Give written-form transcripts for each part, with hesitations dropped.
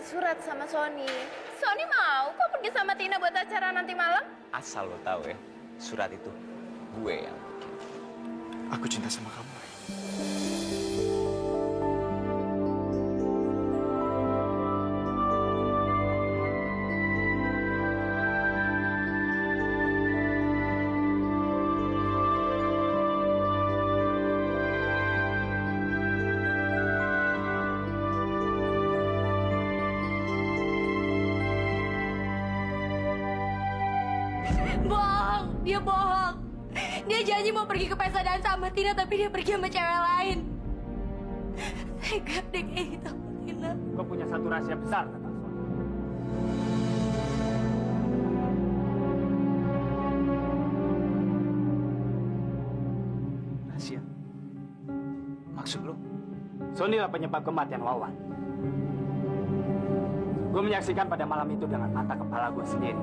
surat sama Sony. Sony mau kok pergi sama Tina buat acara nanti malam? Asal lo tahu ya, surat itu gue yang bikin. Aku cinta sama kamu. Bohong, dia bohong. Dia janji mau pergi ke pesta dansa sama Tina, tapi dia pergi sama cewek lain. Tega deh kayak gitu sama Tina. Kau punya satu rahasia besar tentang Sony. Rahasia? Maksud lo? Sony lah penyebab kematian Wawan. Gue menyaksikan pada malam itu dengan mata kepala gue sendiri.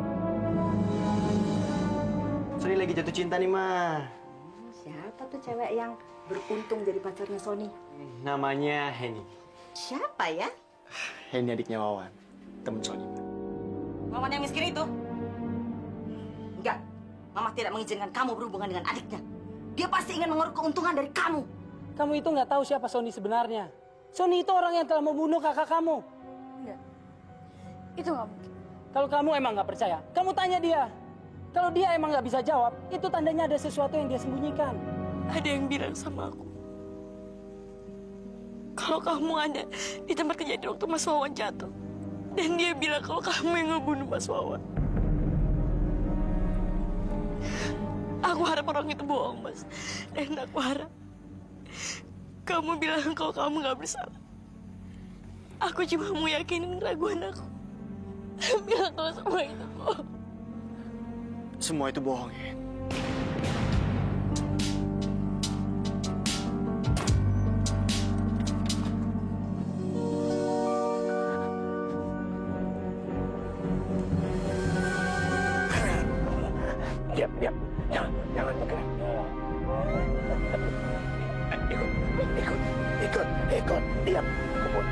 Sony lagi jatuh cinta nih, Ma. Siapa tuh cewek yang beruntung jadi pacarnya Sony? Namanya Henny. Siapa ya? Henny adiknya Wawan, temen Sony, Ma. Wawan yang miskin itu? Enggak, Mama tidak mengizinkan kamu berhubungan dengan adiknya. Dia pasti ingin menguruk keuntungan dari kamu. Kamu itu nggak tahu siapa Sony sebenarnya. Sony itu orang yang telah membunuh kakak kamu. Enggak, itu nggak mungkin. Kalau kamu emang nggak percaya, kamu tanya dia. Kalau dia emang nggak bisa jawab, itu tandanya ada sesuatu yang dia sembunyikan. Ada yang bilang sama aku, kalau kamu ada di tempat kejadian waktu Mas Wawan jatuh. Dan dia bilang kalau kamu yang ngebunuh Mas Wawan. Aku harap orang itu bohong, Mas. Dan aku harap kamu bilang kalau kamu nggak bersalah. Aku cuma mau yakinin keraguan aku. Bilang kalau semua itu bohong. Semua itu bohong, ya. Diam. Jangan bergerak. Ikut. Diam. Kebun.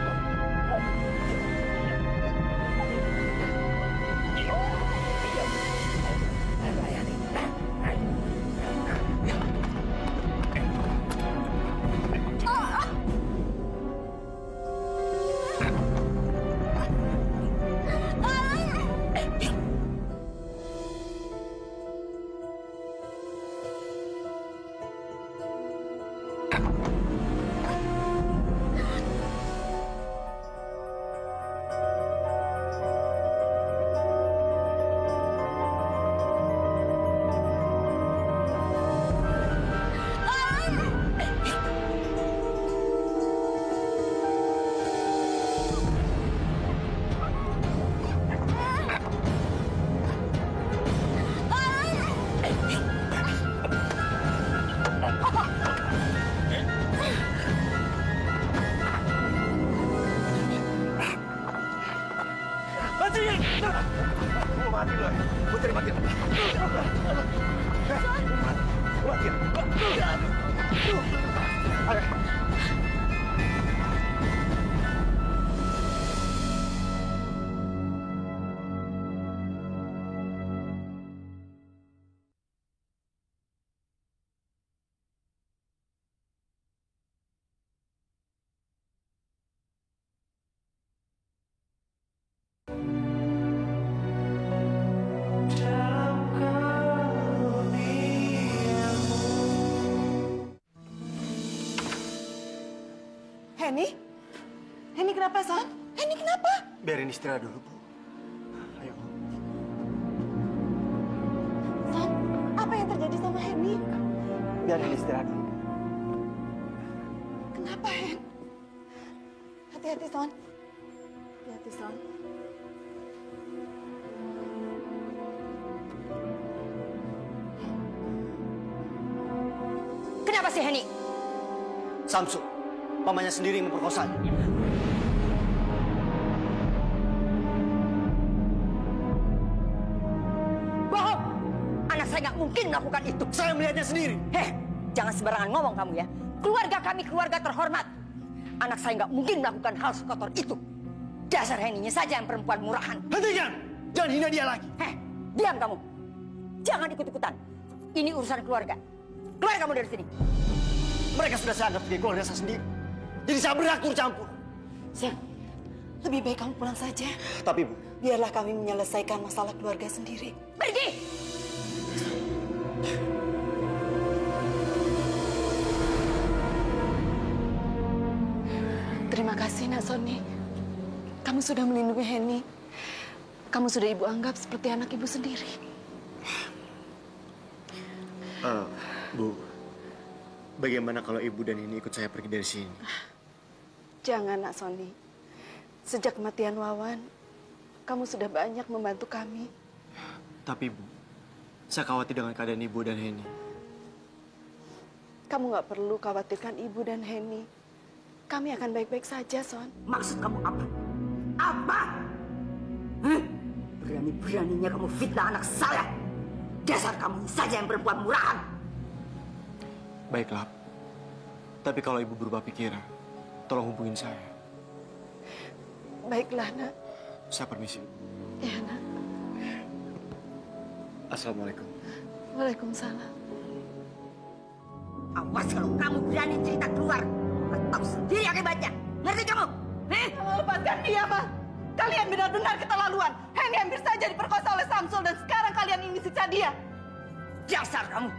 Henny kenapa, Son? Henny kenapa? Biarin istirahat dulu, Bu. Ayo. Son, apa yang terjadi sama Henny? Biarin istirahat dulu. Kenapa, Hen? Hati-hati, Son. Hati-hati, Son. Kenapa sih, Henny? Samsu, pamannya sendiri yang memperkosanya. Bohong! Anak saya nggak mungkin melakukan itu. Saya melihatnya sendiri. Jangan sembarangan ngomong kamu ya. Keluarga kami keluarga terhormat. Anak saya nggak mungkin melakukan hal sekotor itu. Dasar Heninya saja yang perempuan murahan. Hentikan! Jangan hina dia lagi. Heh, diam kamu. Jangan ikut-ikutan. Ini urusan keluarga. Keluar kamu dari sini. Mereka sudah saya anggap sebagai keluarga saya sendiri. Jadi saya berhak turut campur. Sayang, lebih baik kamu pulang saja. Tapi Bu, Biarlah kami menyelesaikan masalah keluarga sendiri. Pergi! Terima kasih, Nak Sony. Kamu sudah melindungi Heni. Kamu sudah ibu anggap seperti anak ibu sendiri. Bu, bagaimana kalau ibu dan ini ikut saya pergi dari sini? Jangan, Nak Sony. Sejak kematian Wawan, kamu sudah banyak membantu kami. Tapi Bu, saya khawatir dengan keadaan ibu dan Heni. Kamu nggak perlu khawatirkan ibu dan Heni. Kami akan baik-baik saja, Son. Maksud kamu apa? Apa? Berani-beraninya kamu fitnah anak saya. Dasar kamu saja yang perempuan murahan. Baiklah. Tapi kalau ibu berubah pikiran, tolong hubungin saya. Baiklah, Nak. Saya permisi. Ya, Nak. Assalamualaikum. Waalaikumsalam. Awas kalau kamu berani cerita keluar. Tahu sendiri akibatnya. Ngerti kamu? Lepaskan dia, Mas. Kalian benar-benar keterlaluan. Heni hampir saja diperkosa oleh Samsul dan sekarang kalian ingin siksa dia. Dasar kamu.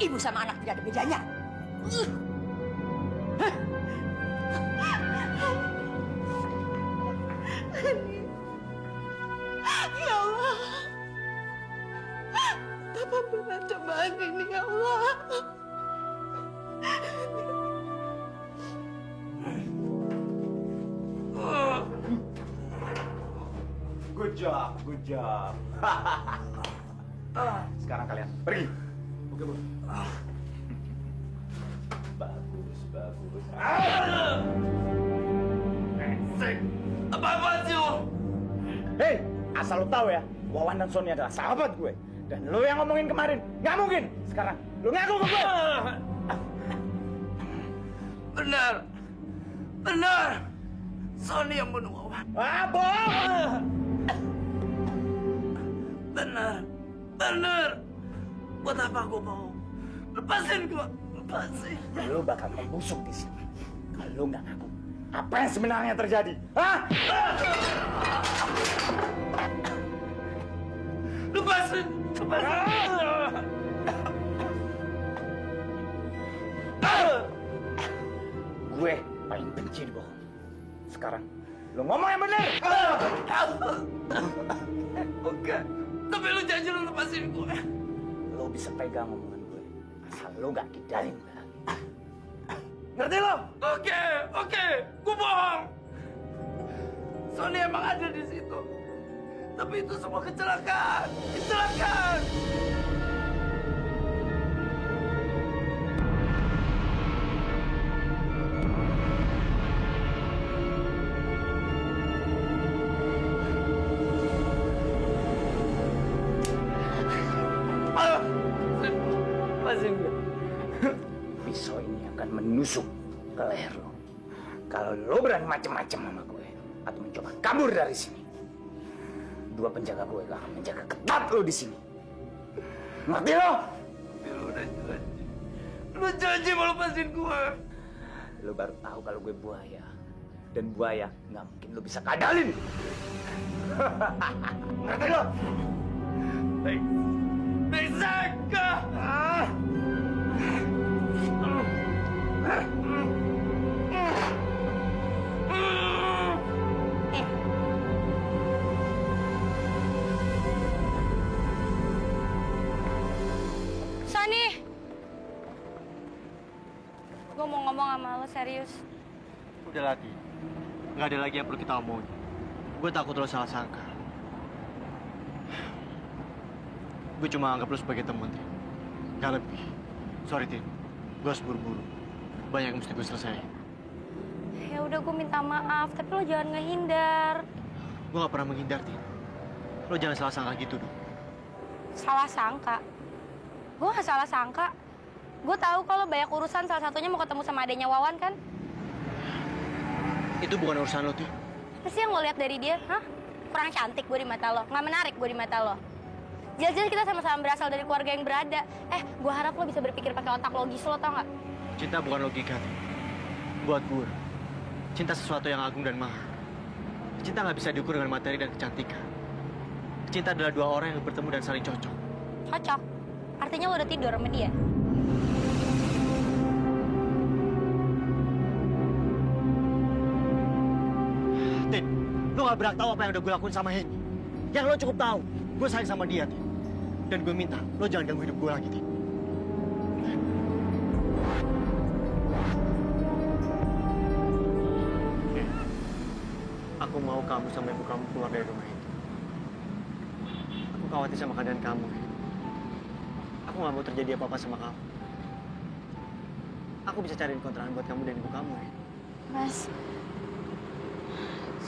Ibu sama anak tidak ada bedanya. Ya Allah. Betapa berat cobaan ini, ya Allah. Good job, good job. Sekarang kalian pergi. Oke, Bu. Bagus, bagus. Apa-apaan sih lo? Hei, asal lo tahu ya, Wawan dan Sony adalah sahabat gue. Dan lo yang ngomongin kemarin, nggak mungkin. Sekarang, lo ngaku ke gue. Benar. Benar. Sony yang bunuh Wawan. Bohong! Benar. Benar. Buat apa gue bohong? Lepasin gue. Lepasin. Lo bakal membusuk di sini. Kalau lo nggak ngaku, apa yang sebenarnya terjadi? Hah? Lepasin. Lepasin. Gue paling benci dibohong. Sekarang, lo ngomong yang benar. Oke. Tapi lu janji lu lepasin gue. Lo bisa pegang omongan gue, asal lo nggak kidarin gue lagi. Ngerti lo? Oke. Gue bohong. Sony emang ada di situ. Tapi itu semua kecelakaan. Kecelakaan. Lepasin gue. Pisau ini akan menusuk ke leher lo. Kalau lo berani macam-macam sama gue atau mencoba kabur dari sini, dua penjaga gue akan menjaga ketat lo di sini. Ngerti lo? Lu udah janji. Lu janji mau lepasin gue. Lo baru tahu kalau gue buaya. Dan buaya nggak mungkin lo bisa kadalin. Ngerti lo? Bersaka! Sony! Gue mau ngomong sama lo serius. Udah Lati, nggak ada lagi yang perlu kita omongin. Gue takut lo salah sangka. Gue cuma anggap lo sebagai temen, Tin. Nggak lebih. Sorry, Tin. Gue harus buru-buru. Banyak yang mesti gue selesaiin. Ya udah gue minta maaf, tapi lo jangan ngehindar. Gue nggak pernah menghindar, Tin. Lo jangan salah sangka gitu dong. Salah sangka? Gue gak salah sangka. Gue tahu kalau banyak urusan, salah satunya mau ketemu sama adenya Wawan kan? Itu bukan urusan lo, Tin. Apa sih yang lo lihat dari dia? Hah? Kurang cantik gue di mata lo, nggak menarik gue di mata lo. Jelas-jelas kita sama-sama berasal dari keluarga yang berada. Gue harap lo bisa berpikir pakai otak logis lo, tau nggak? Cinta bukan logika, Tin. Buat gue, cinta sesuatu yang agung dan mahal. Cinta nggak bisa diukur dengan materi dan kecantikan. Cinta adalah dua orang yang bertemu dan saling cocok. Cocok? Artinya lo udah tidur sama dia? Tin, lo gak berhak tahu apa yang udah gue lakuin sama Henny. Yang lo cukup tahu, gue sayang sama dia, Tin. Dan gue minta, lo jangan ganggu hidup gue lagi, Tin. Oke. Aku mau kamu sama ibu kamu keluar dari rumah itu. Aku khawatir sama keadaan kamu. Aku gak mau terjadi apa-apa sama kamu. Aku bisa cariin kontrakan buat kamu dan ibu kamu, ya. Mas,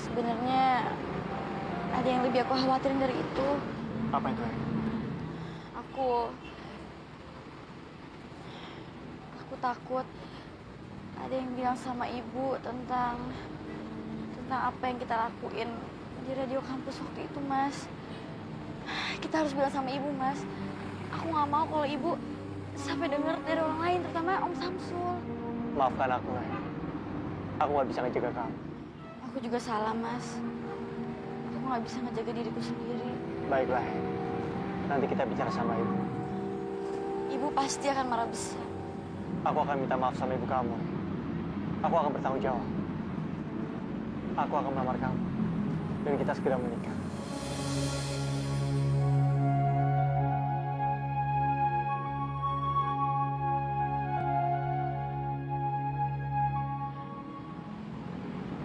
sebenarnya ada yang lebih aku khawatirin dari itu. Apa itu, ya? Aku takut ada yang bilang sama ibu tentang apa yang kita lakuin di radio kampus waktu itu, Mas. Kita harus bilang sama ibu, Mas. Aku nggak mau kalau ibu sampai denger dari orang lain, terutama Om Samsul. Maafkan aku, ya. Aku nggak bisa ngejaga kamu. Aku juga salah, Mas. Aku nggak bisa ngejaga diriku sendiri. Baiklah, ya. Nanti kita bicara sama ibu. Ibu pasti akan marah besar. Aku akan minta maaf sama ibu kamu. Aku akan bertanggung jawab. Aku akan melamar kamu. Dan kita segera menikah.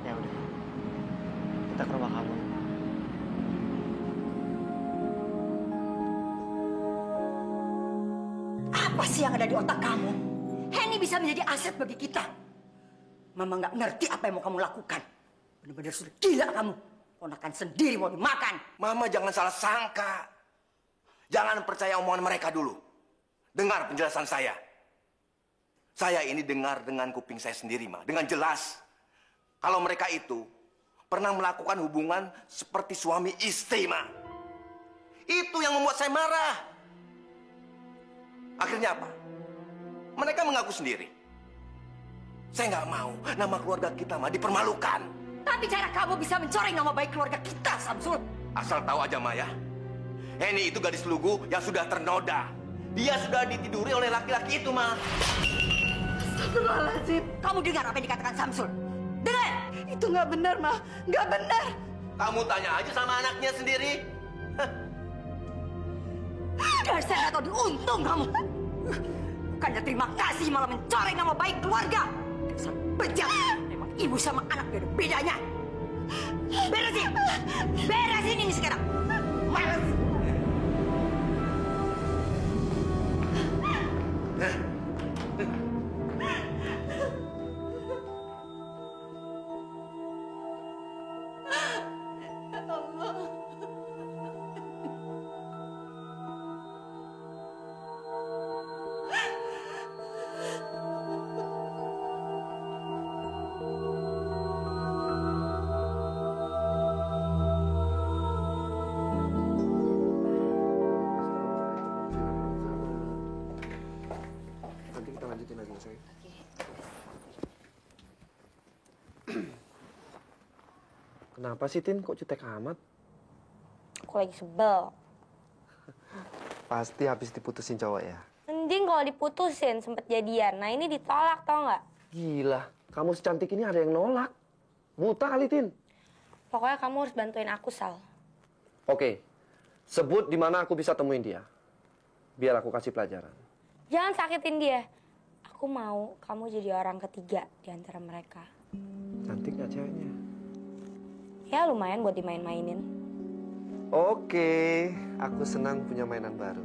Ya udah. Kita ke rumah kamu. Apa sih yang ada di otak kamu? Henny bisa menjadi aset bagi kita. Mama nggak ngerti apa yang mau kamu lakukan. Benar-benar sudah gila kamu. Ponakan sendiri mau dimakan. Mama jangan salah sangka. Jangan percaya omongan mereka dulu. Dengar penjelasan saya. Saya ini dengar dengan kuping saya sendiri, Ma. Dengan jelas. Kalau mereka itu pernah melakukan hubungan seperti suami istri, Ma. Itu yang membuat saya marah. Akhirnya apa? Mereka mengaku sendiri. Saya nggak mau nama keluarga kita, Ma, dipermalukan. Tapi cara kamu bisa mencoreng nama baik keluarga kita, Samsul. Asal tahu aja, Ma, ya. Henny itu gadis lugu yang sudah ternoda. Dia sudah ditiduri oleh laki-laki itu, Ma. Astagfirullahaladzim. Kamu dengar apa yang dikatakan Samsul? Dengar! Itu nggak benar, Ma. Nggak benar. Kamu tanya aja sama anaknya sendiri. Dasar nggak tahu diuntung kamu. Bukannya terima kasih malah mencoreng nama baik keluarga. Dasar bejat. Memang ibu sama anak gak ada bedanya. Beresin! Beresin ini sekarang. Males! Nanti kita lanjutin lagi, sayang. Kenapa sih, Tin? Kok jutek amat? Aku lagi sebel. Pasti habis diputusin cowok ya? Mending kalau diputusin sempet jadian. Nah ini ditolak tau nggak? Gila, kamu secantik ini ada yang nolak. Buta kali, Tin. Pokoknya kamu harus bantuin aku, Sal. Oke, sebut di mana aku bisa temuin dia. Biar aku kasih pelajaran. Jangan sakitin dia. Aku mau kamu jadi orang ketiga di antara mereka. Cantik nggak ceweknya? Ya lumayan buat dimain-mainin. Oke, aku senang punya mainan baru.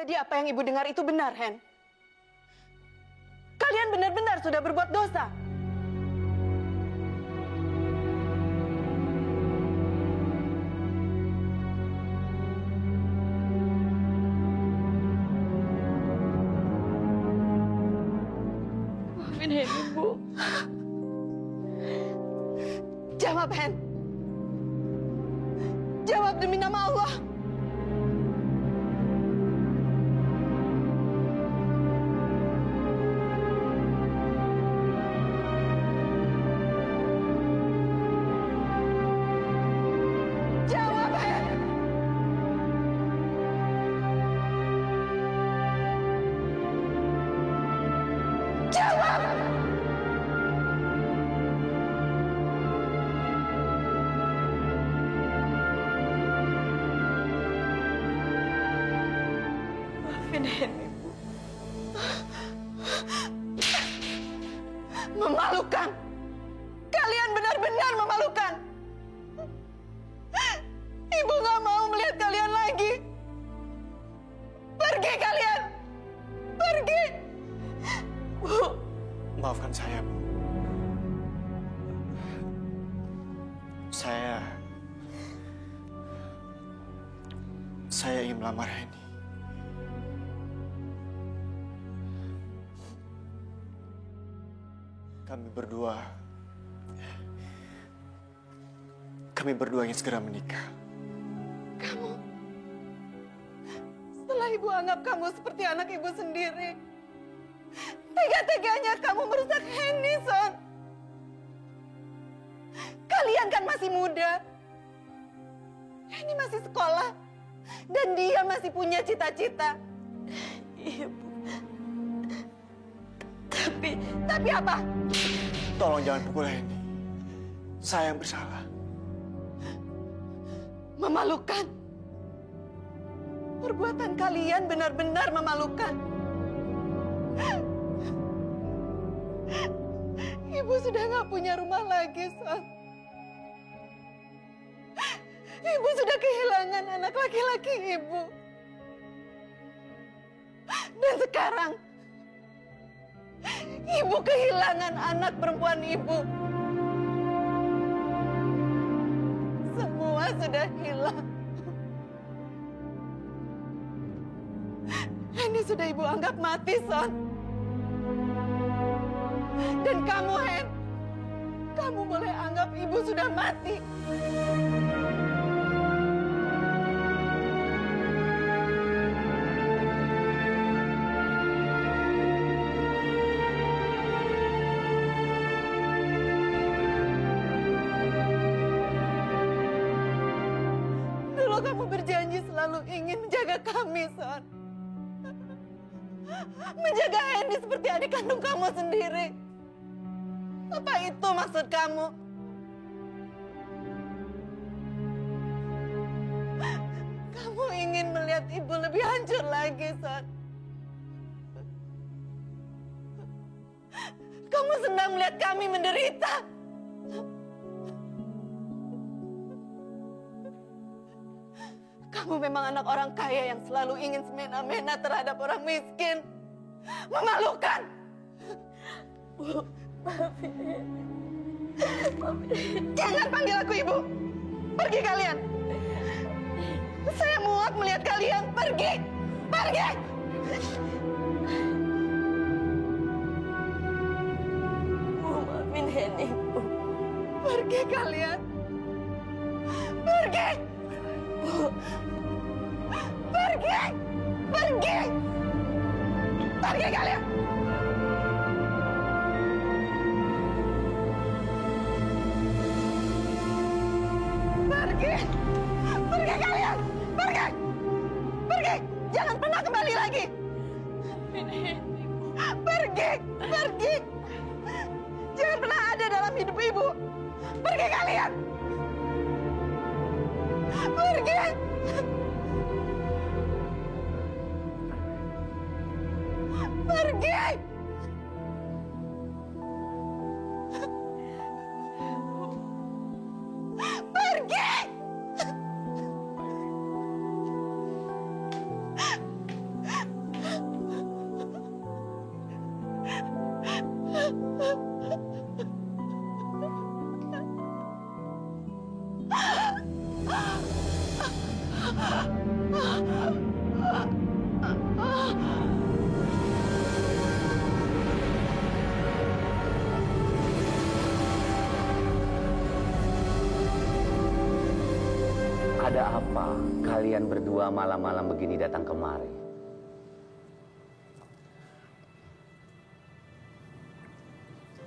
Jadi apa yang ibu dengar itu benar, Hen? Kalian benar-benar sudah berbuat dosa. Maafin Hen, Ibu. Jawab, Hen. Jawab demi nama Allah. Jawab, Hen. Jawab. Maafin Hen, Ibu. Memalukan. Kalian benar-benar memalukan. Ibu nggak mau melihat kalian lagi. Pergi kalian. Pergi. Bu. Maafkan saya, Bu. Saya ingin melamar Henny. Kami berdua ingin segera menikah. Kamu, setelah ibu anggap kamu seperti anak ibu sendiri, tega-teganya kamu merusak Henny, Son. Kalian kan masih muda. Henny masih sekolah. Dan dia masih punya cita-cita. Iya, Bu. Tapi apa? Tolong jangan pukul Henny. Saya yang bersalah. Memalukan. Perbuatan kalian benar-benar memalukan. Ibu sudah nggak punya rumah lagi, Son. Ibu sudah kehilangan anak laki-laki ibu. Dan sekarang, ibu kehilangan anak perempuan ibu. Semua sudah hilang. Ini sudah ibu anggap mati, Son. Dan kamu, Hen, kamu boleh anggap ibu sudah mati. Dulu kamu berjanji selalu ingin menjaga kami, Son. Menjaga Henny seperti adik kandung kamu sendiri. Apa itu maksud kamu? Kamu ingin melihat ibu lebih hancur lagi, Son. Kamu senang melihat kami menderita. Kamu memang anak orang kaya yang selalu ingin semena-mena terhadap orang miskin. Memalukan. Bu, maafin. Jangan panggil aku ibu. Pergi kalian. Saya muak melihat kalian. Pergi. Pergi. Bu, maafin Henny, Bu. Pergi kalian. Pergi. Bu. Pergi. Pergi. Pergi kalian. Pergi. Pergi kalian. Pergi. Pergi. Jangan pernah kembali lagi. Pergi. Pergi. Jangan pernah ada dalam hidup ibu. Pergi kalian. Pergi. Pergi. Pergi. Ada apa kalian berdua malam-malam begini datang kemari?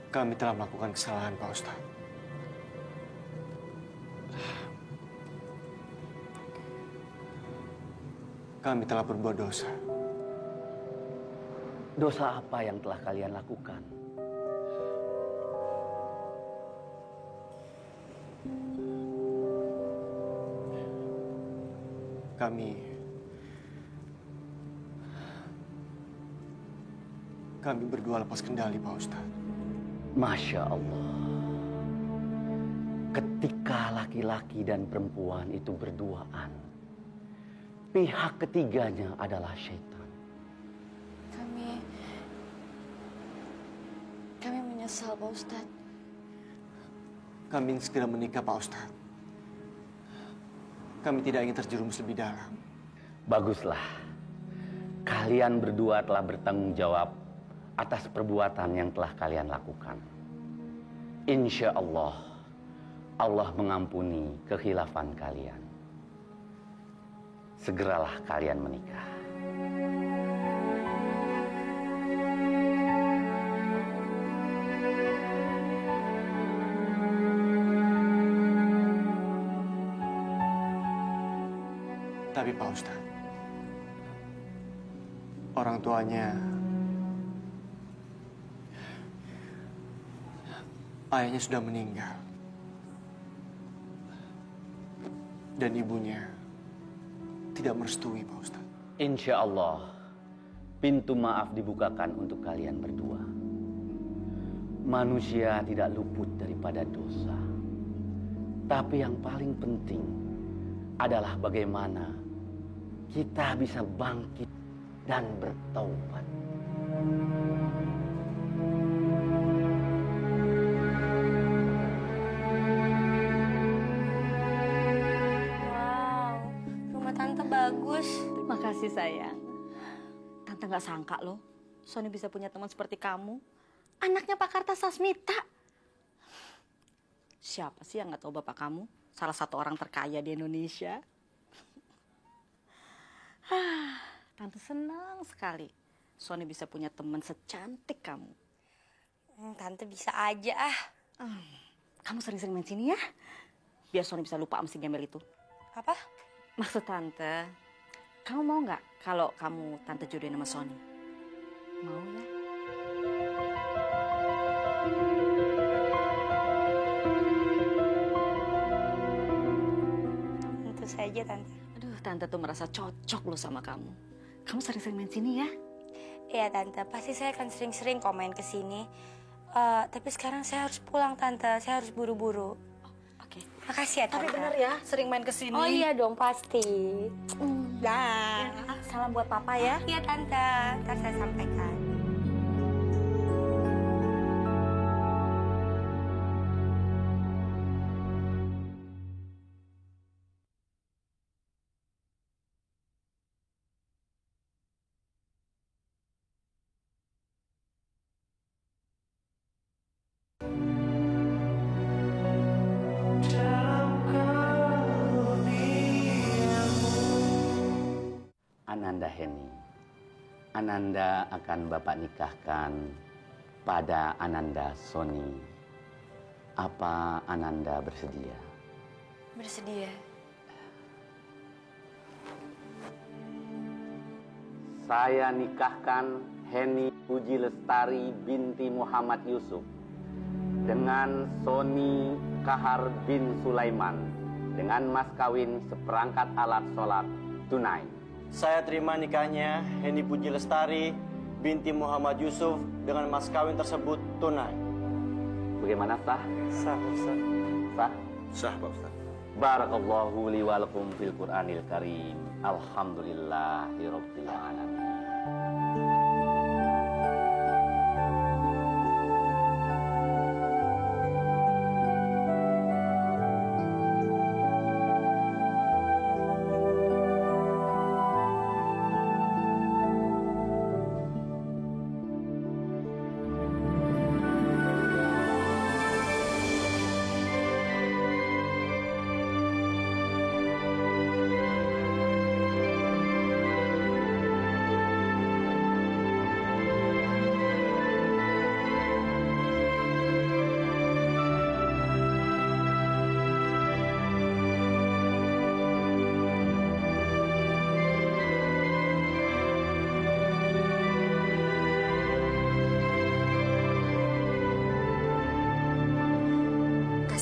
Kami telah melakukan kesalahan, Pak Ustadz. Kami telah berbuat dosa. Dosa apa yang telah kalian lakukan? Kami berdua lepas kendali, Pak Ustadz. Masya Allah. Ketika laki-laki dan perempuan itu berduaan, pihak ketiganya adalah syaitan. Kami menyesal, Pak Ustadz. Kami ingin segera menikah, Pak Ustadz. Kami tidak ingin terjerumus lebih dalam. Baguslah. Kalian berdua telah bertanggung jawab atas perbuatan yang telah kalian lakukan. Insya Allah, Allah mengampuni kekhilafan kalian. Segeralah kalian menikah. Tapi Pak Ustadz, orang tuanya, ayahnya sudah meninggal. Dan ibunya tidak merestui, Pak Ustadz. Insya Allah, pintu maaf dibukakan untuk kalian berdua. Manusia tidak luput daripada dosa. Tapi yang paling penting adalah bagaimana kita bisa bangkit dan bertaubat. Wow, rumah tante bagus. Terima kasih sayang. Tante nggak sangka loh, Sony bisa punya teman seperti kamu. Anaknya Pak Kartasasmita. Siapa sih yang nggak tahu bapak kamu? Salah satu orang terkaya di Indonesia. Tante senang sekali Sony bisa punya teman secantik kamu. Tante bisa aja ah. Kamu sering-sering main sini ya, biar Sony bisa lupa sama si gembel itu. Apa? Maksud tante, kamu mau nggak kalau kamu tante jodohin sama Sony? Mau ya? Tentu saja tante. Aduh, tante tuh merasa cocok loh sama kamu. Kamu sering-sering main sini ya? Iya tante, pasti saya akan sering-sering kok main ke sini. Tapi sekarang saya harus pulang tante, saya harus buru-buru. Oke. Makasih ya tante. Tapi bener ya, sering main ke sini. Oh iya dong, pasti. Dah. Salam buat papa ya. Iya tante, ntar saya sampaikan. Ananda Heni, Ananda akan Bapak nikahkan pada Ananda Sony. Apa Ananda bersedia? Bersedia. Saya nikahkan Heni Puji Lestari binti Muhammad Yusuf dengan Sony Kahar bin Sulaiman dengan mas kawin seperangkat alat sholat tunai. Saya terima nikahnya Heni Puji Lestari binti Muhammad Yusuf dengan mas kawin tersebut tunai. Bagaimana sah? Sah, Ustaz. Sah? Sah, Pak Ustadz. Barakallahu li wa lakum fil Qur'anil Karim. Alhamdulillahirabbil alamin.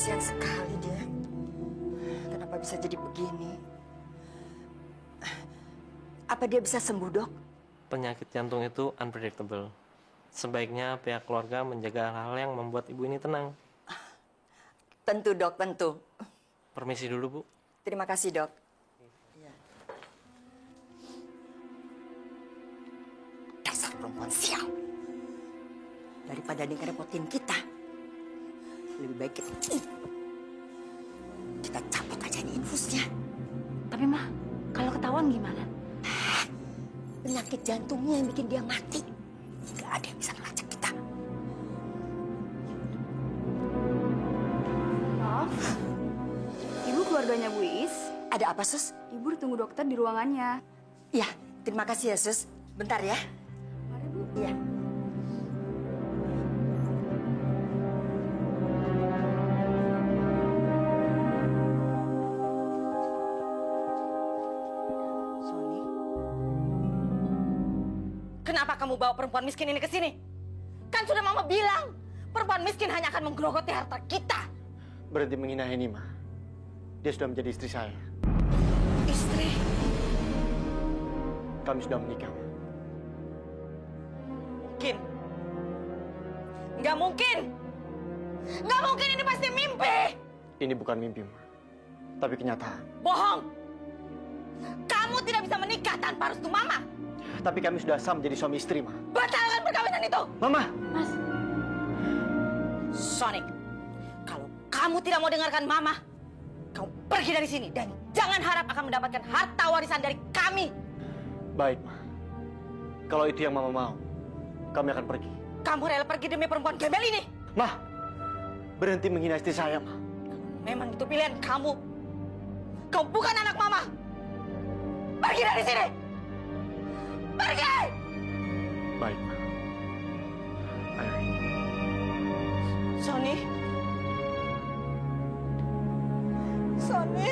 Kasihan sekali dia. Kenapa bisa jadi begini? Apa dia bisa sembuh, Dok? Penyakit jantung itu unpredictable. Sebaiknya pihak keluarga menjaga hal-hal yang membuat ibu ini tenang. Tentu, Dok, tentu. Permisi dulu, Bu. Terima kasih, Dok. Dasar perempuan sial. Daripada dia ngerepotin kita, lebih baik kita cabut aja nih infusnya. Tapi Mah, kalau ketahuan gimana? Penyakit jantungnya yang bikin dia mati. Gak ada yang bisa ngelacak kita. Maaf, Ibu keluarganya Bu Is. Ada apa, Sus? Ibu ditunggu dokter di ruangannya. Iya, terima kasih ya, Sus. Bentar ya. Mari, Bu. Iya. Sony. Kenapa kamu bawa perempuan miskin ini ke sini? Kan sudah Mama bilang, perempuan miskin hanya akan menggerogoti harta kita. Berhenti menghina Heni, Ma. Dia sudah menjadi istri saya. Istri? Kami sudah menikah, Ma. Mungkin. Nggak mungkin. Nggak mungkin, ini pasti mimpi. Ini bukan mimpi, Ma. Tapi kenyataan. Bohong. Kamu tidak bisa menikah tanpa restu Mama. Tapi kami sudah sah menjadi suami istri, Ma. Batalkan perkawinan itu. Mama! Mas, Sonic, kalau kamu tidak mau dengarkan Mama, kamu pergi dari sini dan jangan harap akan mendapatkan harta warisan dari kami. Baik, Ma. Kalau itu yang Mama mau, kami akan pergi. Kamu rela pergi demi perempuan gembel ini? Ma, berhenti menghina istri saya, Ma. Memang itu pilihan kamu. Kau bukan anak Mama. Pergi dari sini. Pergi! Baik, Ma. Ayo. Sony. Sony.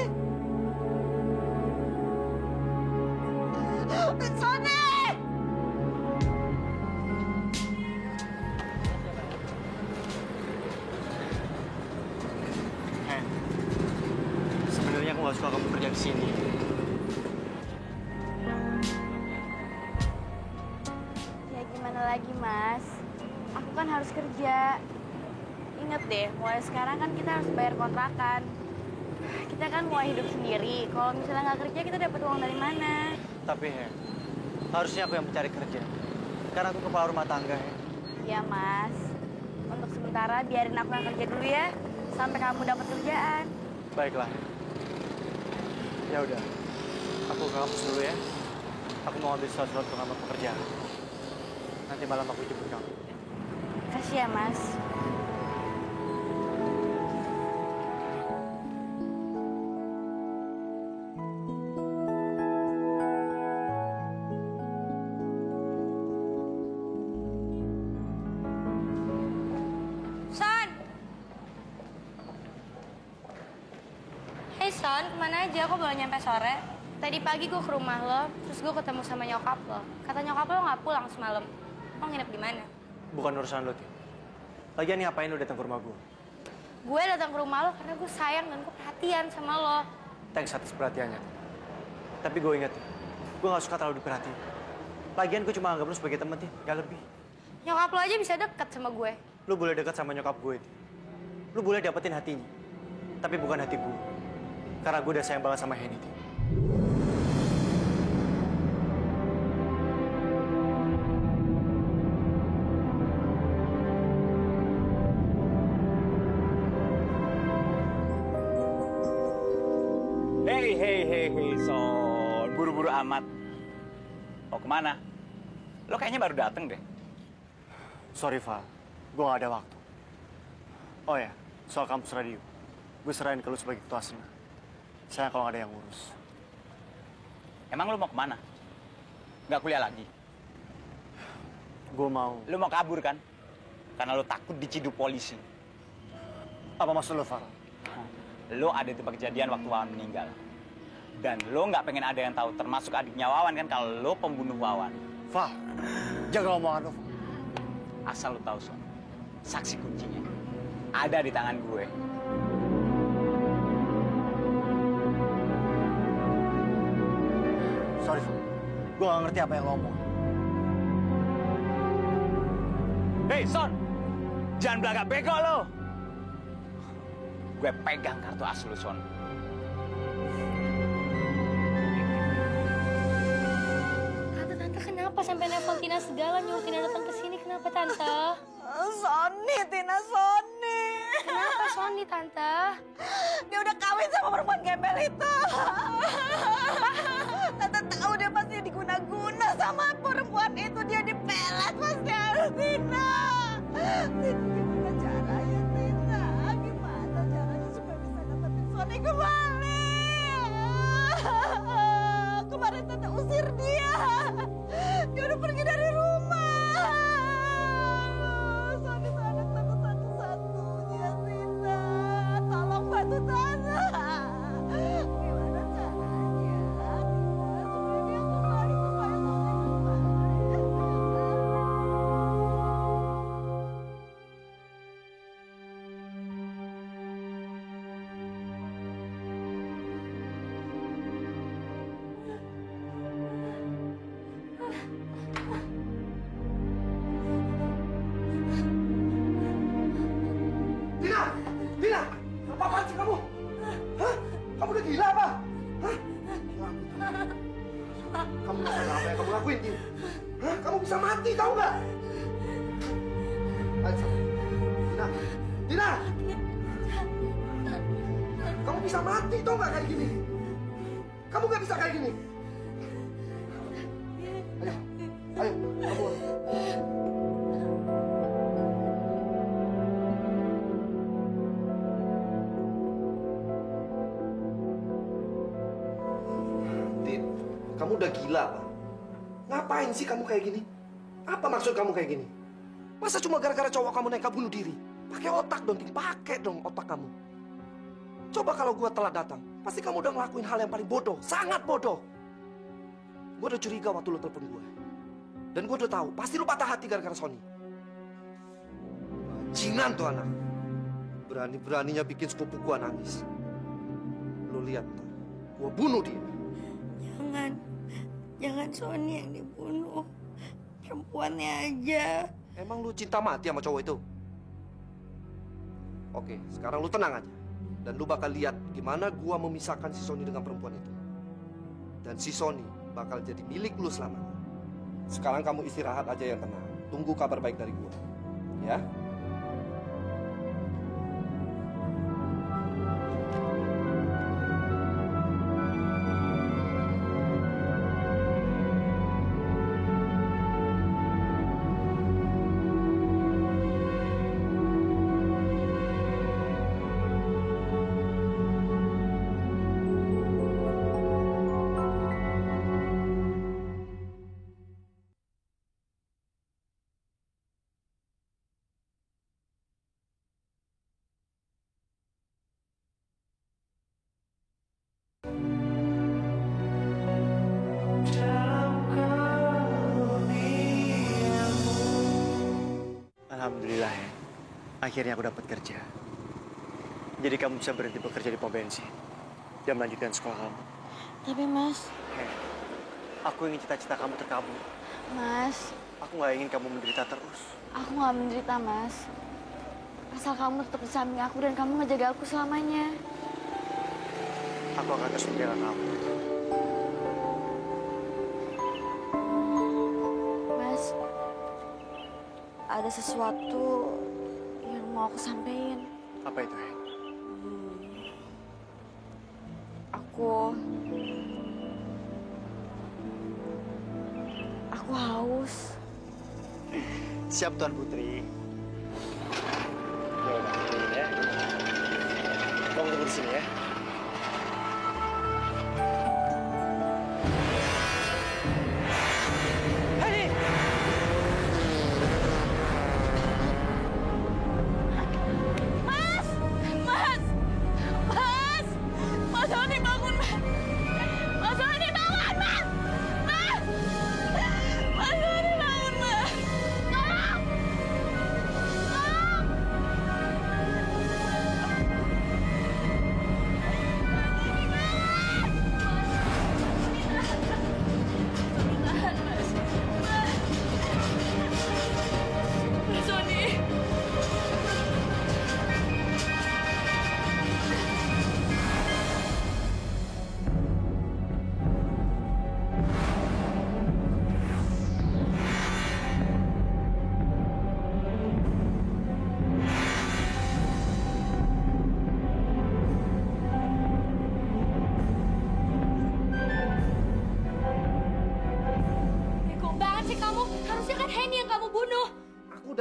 Sony! Sebenarnya aku nggak suka kamu kerja di sini. Ya gimana lagi, Mas? Aku kan harus kerja. Ingat deh, mulai sekarang kan kita harus bayar kontrakan. Kita kan mulai hidup sendiri. Kalau misalnya nggak kerja, kita dapat uang dari mana? Tapi, harusnya aku yang mencari kerja. Karena aku kepala rumah tangga, Ya, Mas. Untuk sementara biarin aku yang kerja dulu ya. Sampai kamu dapat kerjaan. Baiklah. Ya udah, aku ke kampus dulu ya. Aku mau ambil surat-surat pengamat pekerjaan. Nanti malam aku jemput kamu. Kasih ya, Mas. Son! Hey Son, kemana aja? Kok baru nyampe sore? Tadi pagi gue ke rumah lo, terus gue ketemu sama nyokap lo. Kata nyokap lo nggak pulang semalam. Lo nginep di mana? Bukan urusan lo, Tim. Lagian nih ngapain lo datang ke rumah gue? Gue datang ke rumah lo karena gue sayang dan gue perhatian sama lo. Thanks atas perhatiannya. Tapi gue ingat, gue gak suka terlalu diperhatiin. Lagian gue cuma anggap lo sebagai temen, Tim. Gak lebih. Nyokap lo aja bisa deket sama gue. Lo boleh dekat sama nyokap gue, Tim. Lo boleh dapetin hatinya. Tapi bukan hati gue. Karena gue udah sayang banget sama Heni, Tim. Hei, Son. Buru-buru amat. Mau kemana? Lo kayaknya baru dateng deh. Sorry, Val. Gue gak ada waktu. Oh ya, soal kampus radio. Gue serahin ke lu sebagai ketua senat. Saya kalau gak ada yang ngurus. Emang lo mau kemana? Nggak kuliah lagi? Gue mau... Lo mau kabur kan? Karena lo takut diciduk polisi. Apa maksud lo, Val? Lo ada di tempat kejadian waktu Wawan meninggal. Dan lo nggak pengen ada yang tahu, termasuk adiknya Wawan kan, kalau lo pembunuh Wawan. Val, jaga omongan lo, Val. Asal lo tahu, Son. Saksi kuncinya ada di tangan gue. Gue gak ngerti apa yang lo omong. Hei, Son! Jangan belagak bego lo! Gue pegang kartu as lu, Son. Tante kenapa sampai nelfon Tina segala, nyuruh Tina datang ke sini? Kenapa, Tante? Sony, Tina, Sony. Kenapa Sony, Tante? Dia udah kawin sama perempuan gembel itu. Tante tahu dia pasti diguna-guna sama perempuan itu. Dia dipelet pasti harus Tina. Gimana caranya, Tina? Gimana caranya supaya bisa dapetin Sony kembali? Kemarin Tante usir dia. Dia udah pergi dari rumah. Sony itu anak Tante satu-satunya, Tina. Tolong bantu Tante. Gimana caranya? Supaya dia kembali, supaya Sony Tina! Tina! Apa-apaan sih kamu? Hah? Kamu udah gila apa? Hah? Kamu nggak sadar apa yang kamu lakuin, Tina? Hah? Kamu bisa mati, tahu nggak? Ayo, Tina! Tina! Kamu bisa mati, tahu nggak kayak gini? Kamu nggak bisa kayak gini. Ayo, ayo, kamu. Kamu udah gila, Pak. Ngapain sih kamu kayak gini? Apa maksud kamu kayak gini? Masa cuma gara-gara cowok kamu nekat bunuh diri? Pakai otak dong, pakai dong otak kamu. Coba kalau gua telat datang, pasti kamu udah ngelakuin hal yang paling bodoh, sangat bodoh. Gua udah curiga waktu lu telepon gua. Dan gua udah tahu, pasti lu patah hati gara-gara Sony. Bajingan tuh anak. Berani-beraninya bikin sepupu gua nangis. Lu lihat, gua bunuh dia. Jangan Sony yang dibunuh. Perempuannya aja. Emang lu cinta mati sama cowok itu? Oke, sekarang lu tenang aja. Dan lu bakal lihat gimana gua memisahkan si Sony dengan perempuan itu. Dan si Sony bakal jadi milik lu selamanya. Sekarang kamu istirahat aja yang tenang. Tunggu kabar baik dari gua. Ya? Alhamdulillah ya, akhirnya aku dapat kerja. Jadi kamu bisa berhenti bekerja di pom bensin dan melanjutkan sekolah kamu. Tapi Mas, Aku ingin cita-cita kamu terkabul. Mas, Aku nggak ingin kamu menderita terus. aku nggak menderita, Mas. Asal kamu tetap di samping aku dan kamu ngejaga aku selamanya. Aku akan terus menjaga kamu. Mas, ada sesuatu yang mau aku sampaikan. Apa itu, Hen? Aku haus. Siap, Tuan Putri. Ya udah, tungguin ya. Kamu tunggu di sini ya. Mas Sony bangun, Mas. Mas Sony bangun, Mas. Mas. Mas Sony bangun, Mas. Tolong. Tolong.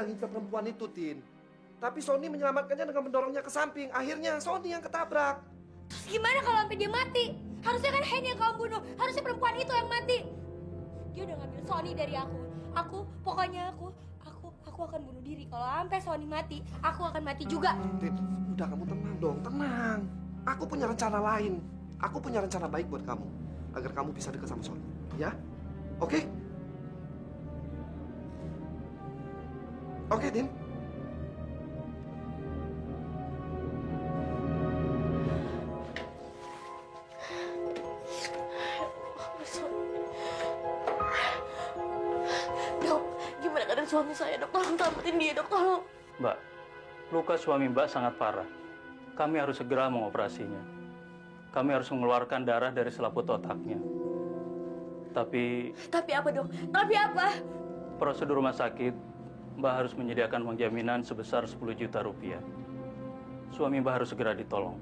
udah ngincar perempuan itu, Tin. Tapi Sony menyelamatkannya dengan mendorongnya ke samping. Akhirnya Sony yang ketabrak. Terus gimana kalau sampai dia mati? Harusnya kan Henny yang kamu bunuh. Harusnya perempuan itu yang mati. Dia udah ngambil Sony dari aku. Pokoknya aku akan bunuh diri. Kalau sampai Sony mati, aku akan mati juga. Tin, udah kamu tenang dong, tenang. Aku punya rencana lain. Aku punya rencana baik buat kamu. Agar kamu bisa dekat sama Sony. Ya? Oke? Oke, Tin. Dok, gimana keadaan suami saya, dok? Tolong selamatin dia, dok, tolong. Mbak, luka suami Mbak sangat parah. Kami harus segera mengoperasinya. Kami harus mengeluarkan darah dari selaput otaknya. Tapi apa, dok? Tapi apa? prosedur rumah sakit, Mbak harus menyediakan uang jaminan sebesar 10 juta rupiah. Suami Mbak harus segera ditolong.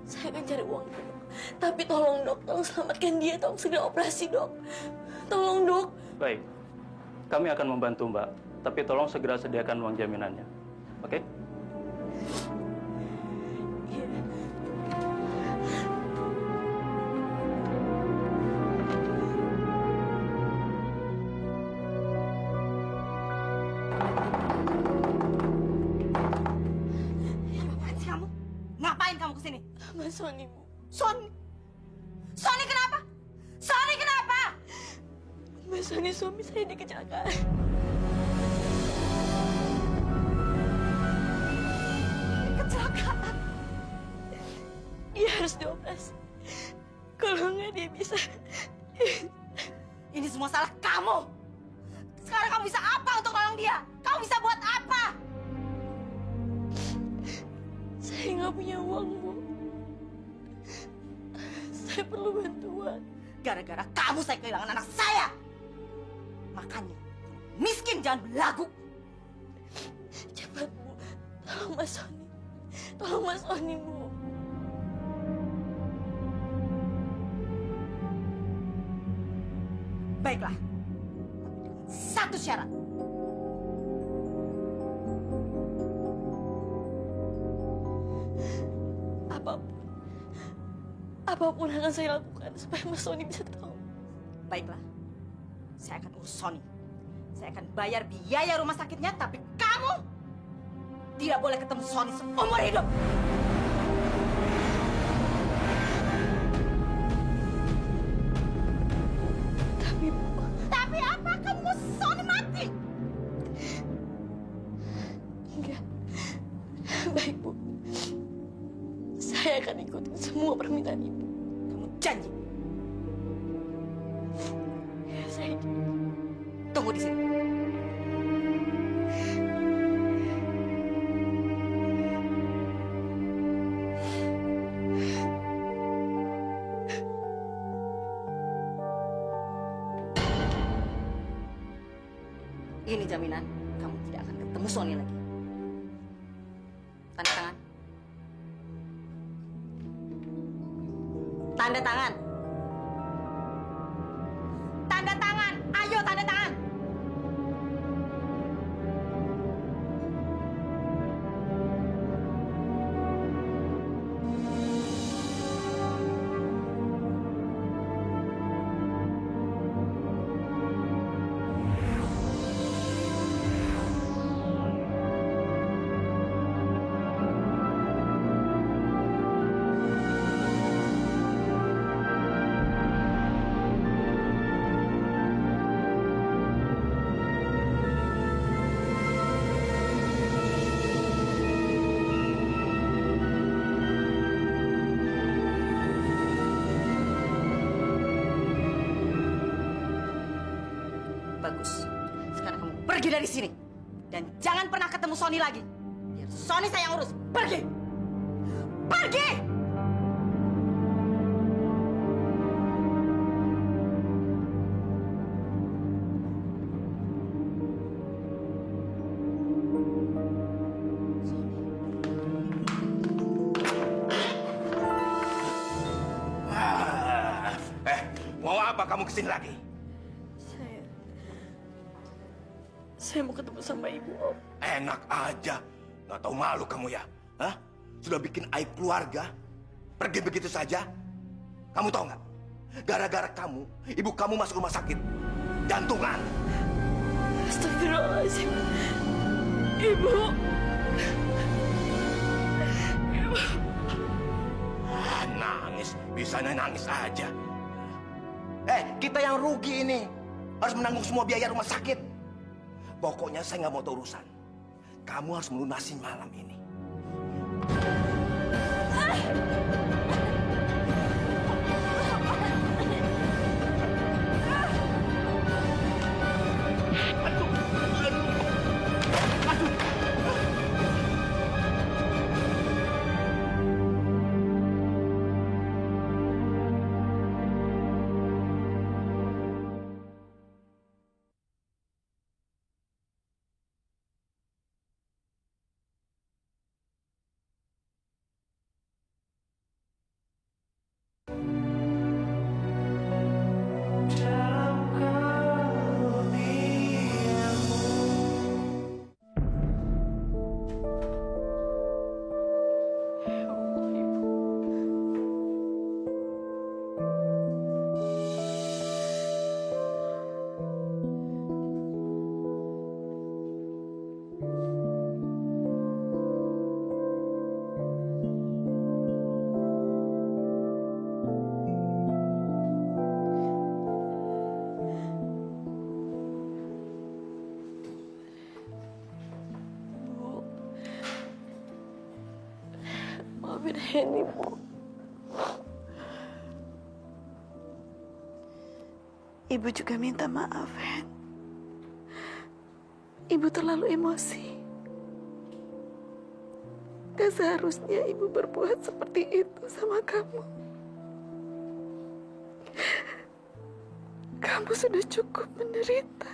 Saya akan cari uang, dok. Tapi tolong, dok. Tolong selamatkan dia. Tolong segera operasi, dok. Tolong, dok. Baik, kami akan membantu Mbak. Tapi tolong segera sediakan uang jaminannya. Oke? Ngapain kamu kesini? Mas Sony, Bu. Sony kenapa? Sony kenapa? Mas Sony, suami saya kecelakaan. Kecelakaan? Dia harus dioperasi. Kalau nggak dia bisa. Ini semua salah kamu. Sekarang kamu bisa apa untuk nolong dia? Kamu bisa buat apa? Saya nggak punya uang, Bu. Saya perlu bantuan. Gara-gara kamu saya kehilangan anak saya. Makanya, miskin jangan belagu. Cepat, Bu. Tolong Mas Sony. Tolong Mas Sony, Bu. Baiklah. Tapi dengan satu syarat. Apapun akan saya lakukan supaya Mas Sony bisa tahu. Baiklah, saya akan urus Sony. Saya akan bayar biaya rumah sakitnya, tapi kamu tidak boleh ketemu Sony seumur hidup. Tapi apa? Kamu mau Sony mati? Enggak. Baik, Bu. Saya akan ikutin semua permintaan Ibu. Kamu janji? Ya, saya janji. Tunggu di sini. Ini jaminan kamu tidak akan ketemu Sony lagi. Tanda tangan. Tanda tangan. Tanda tangan. Ayo tanda tangan. Bagus. Sekarang kamu pergi dari sini. Dan jangan pernah ketemu Sony lagi. Biar Sony saya yang urus. Pergi! Pergi! Mau apa kamu kesini lagi? Saya mau ketemu sama ibu, Om. Enak aja. Nggak tahu malu kamu ya? Hah? Sudah bikin aib keluarga? Pergi begitu saja? Kamu tahu nggak? Gara-gara kamu, ibu kamu masuk rumah sakit. Jantungan. Astagfirullahaladzim. Ibu. Nangis. Bisanya nangis aja. Kita yang rugi ini. Harus menanggung semua biaya rumah sakit. Pokoknya saya nggak mau tahu urusan. Kamu harus melunasi malam ini. Maafin Henny, Bu. Ibu juga minta maaf, Hen. Ibu terlalu emosi. Gak seharusnya ibu berbuat seperti itu sama kamu. Kamu sudah cukup menderita.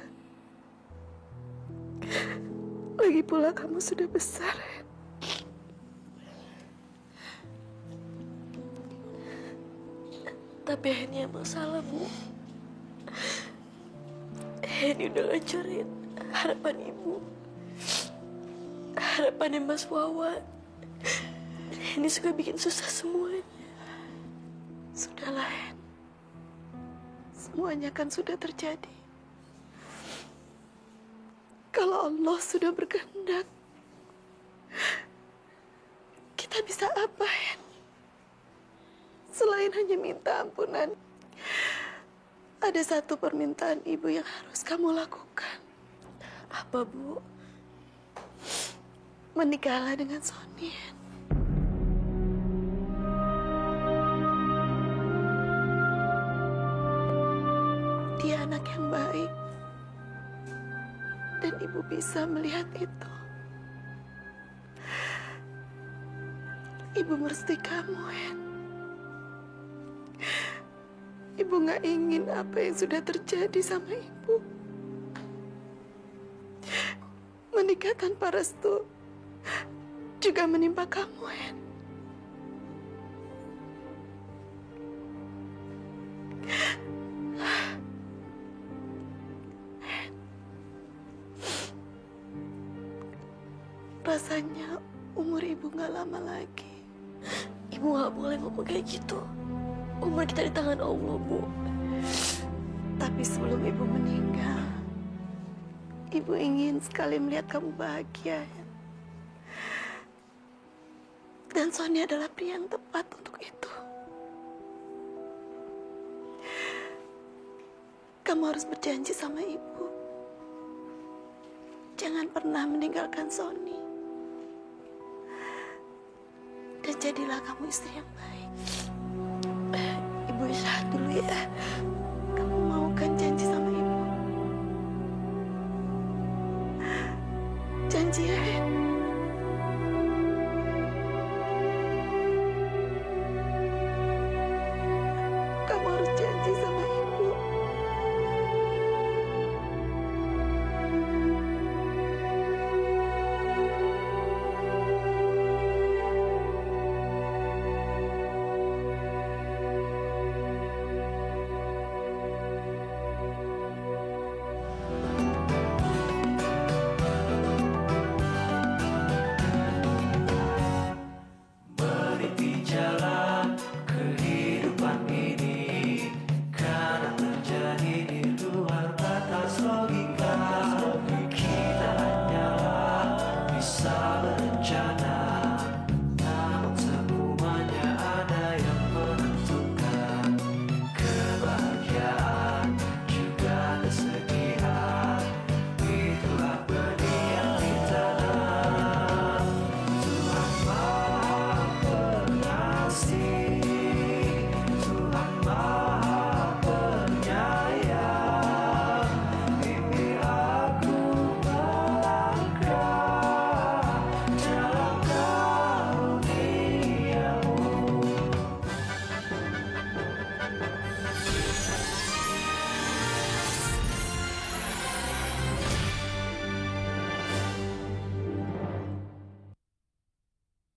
Lagi pula kamu sudah besar, Hen. Tapi Henny emang salah, Bu. Henny udah ngancurin harapan ibu. Harapannya Mas Wawan. Henny suka bikin susah semuanya. Sudahlah, Hen. Semuanya kan sudah terjadi. Kalau Allah sudah berkehendak, kita bisa apa, Hen? Selain hanya minta ampunan, ada satu permintaan ibu yang harus kamu lakukan. Apa, Bu? Menikahlah dengan Sony. Dia anak yang baik. Dan ibu bisa melihat itu. Ibu merestui kamu, Hen. Ibu gak ingin apa yang sudah terjadi sama ibu. Menikah tanpa restu juga menimpa kamu, Hen. Rasanya umur ibu gak lama lagi. Ibu gak boleh ngomong kayak gitu. Umur kita di tangan Allah, Bu. Tapi sebelum ibu meninggal, ibu ingin sekali melihat kamu bahagia. Dan Sony adalah pria yang tepat untuk itu. Kamu harus berjanji sama ibu. Jangan pernah meninggalkan Sony. Dan jadilah kamu istri yang baik. Ibu istirahat dulu ya. Kamu mau kan janji sama ibu? Janji ya.